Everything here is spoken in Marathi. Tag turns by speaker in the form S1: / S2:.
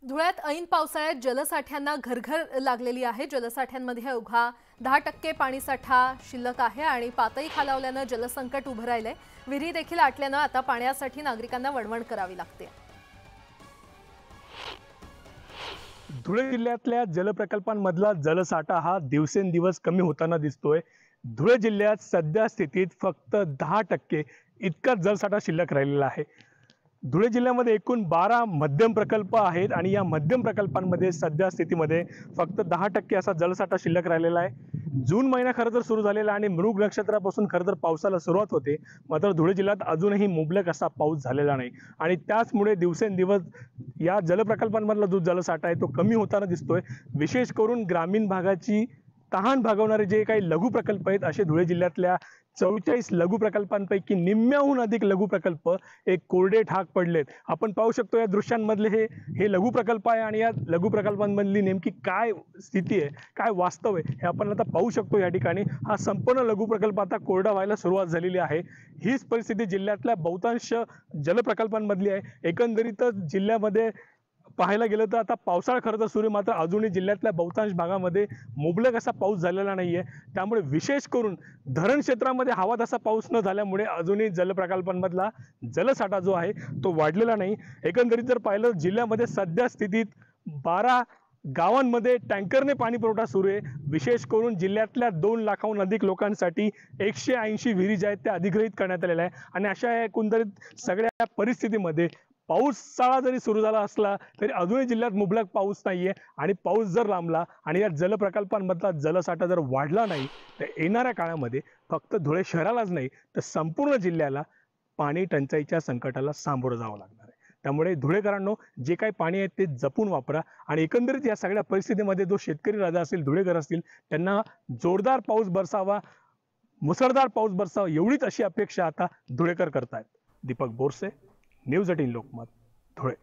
S1: धुळ्यात ऐन पावसाळ्यात जलसाठ्यांना घरघर लागलेली आहे। जलसाठ्यांमध्ये अवघा 10% पाणीसाठा शिल्लक आहे आणि पातळी खालावल्याने जलसंकट उभं राहिलंय। विहिरी देखील आटल्याने आता पाण्यासाठी नागरिकांना वणवण करावी लागते।
S2: धुळे जिल्ह्यातल्या जलप्रकल्पांमधला जलसाठा हा दिवसेंदिवस कमी होताना दिसतोय। धुळे जिल्ह्यात सध्या स्थितीत फक्त 10% इतकाच जलसाठा शिल्लक राहिलेला आहे। धुळे जिल्ह्यामध्ये एकूण 12 मध्यम प्रकल्प आहेत आणि या मध्यम प्रकल्पांमध्ये सध्या स्थितीमध्ये फक्त 10% असा जलसाठा शिल्लक राहिलेला आहे। जून महिना खरं तर सुरू झालेला आणि मृग नक्षत्रापासून खरं तर पावसाला सुरुवात होते, मात्र धुळे जिल्ह्यात अजूनही मुबलक असा पाऊस झालेला नाही आणि त्याचमुळे दिवसेंदिवस या जलप्रकल्पांमधला जो जलसाठा आहे तो कमी होताना दिसतोय। विशेष करून ग्रामीण भागाची तहान भागवणारे जे काही लघु प्रकल्प आहेत, असे धुळे जिल्ह्यातल्या 44 लघु प्रकल्पांपैकी निम्म्याहून अधिक लघु प्रकल्प एक कोरडे ठाक पडलेत। आपण पाहू शकतो या दृश्यांमधले हे लघु प्रकल्प आहे आणि या लघु प्रकल्पांमधली नेमकी काय स्थिती आहे, काय वास्तव आहे, हे आपण आता पाहू शकतो। या ठिकाणी हा संपूर्ण लघु प्रकल्प आता कोरडा व्हायला सुरुवात झालेली आहे। हीच परिस्थिती जिल्ह्यातल्या बहुतांश जलप्रकल्पांमधली आहे। एकंदरीतच जिल्ह्यामध्ये पाहायला गेलं तर आता पावसाळा खरं तर सुरू, मात्र अजूनही जिल्ह्यातल्या बहुतांश भागामध्ये मुबलक असा पाऊस झालेला नाहीये। त्यामुळे विशेष करून धरण क्षेत्रामध्ये हवा तसा पाऊस न झाल्यामुळे अजूनही जलप्रकल्पांमधला जलसाठा जो आहे तो वाढलेला नाही। एकंदरीत जर पाहिलं जिल्ह्यामध्ये सध्या स्थितीत 12 गावांमध्ये टँकरने पाणी पुरवठा सुरू आहे। विशेष करून जिल्ह्यातल्या 2 लाखाहून अधिक लोकांसाठी 180 विहिरी ज्या आहेत त्या अधिग्रहित करण्यात आलेल्या आहे आणि अशा एकंदरीत सगळ्या परिस्थितीमध्ये पावसाळा जरी सुरू झाला असला तरी अजूनही जिल्ह्यात मुबलक पाऊस नाहीये आणि पाऊस जर लांबला आणि या जलप्रकल्पांमधला जलसाठा जर वाढला नाही तर येणाऱ्या काळामध्ये फक्त धुळे शहरालाच नाही तर संपूर्ण जिल्ह्याला पाणी टंचाईच्या संकटाला सामोरं जावं लागणार आहे। त्यामुळे धुळेकरांनो, जे काही पाणी आहे ते जपून वापरा आणि एकंदरीत या सगळ्या परिस्थितीमध्ये जो शेतकरी राजा असेल, धुळेकर असतील, त्यांना जोरदार पाऊस बरसावा, मुसळधार पाऊस बरसावा एवढीच अशी अपेक्षा आता धुळेकर करतायत। दीपक बोरसे, न्यूज 18 लोकमत, धुळे।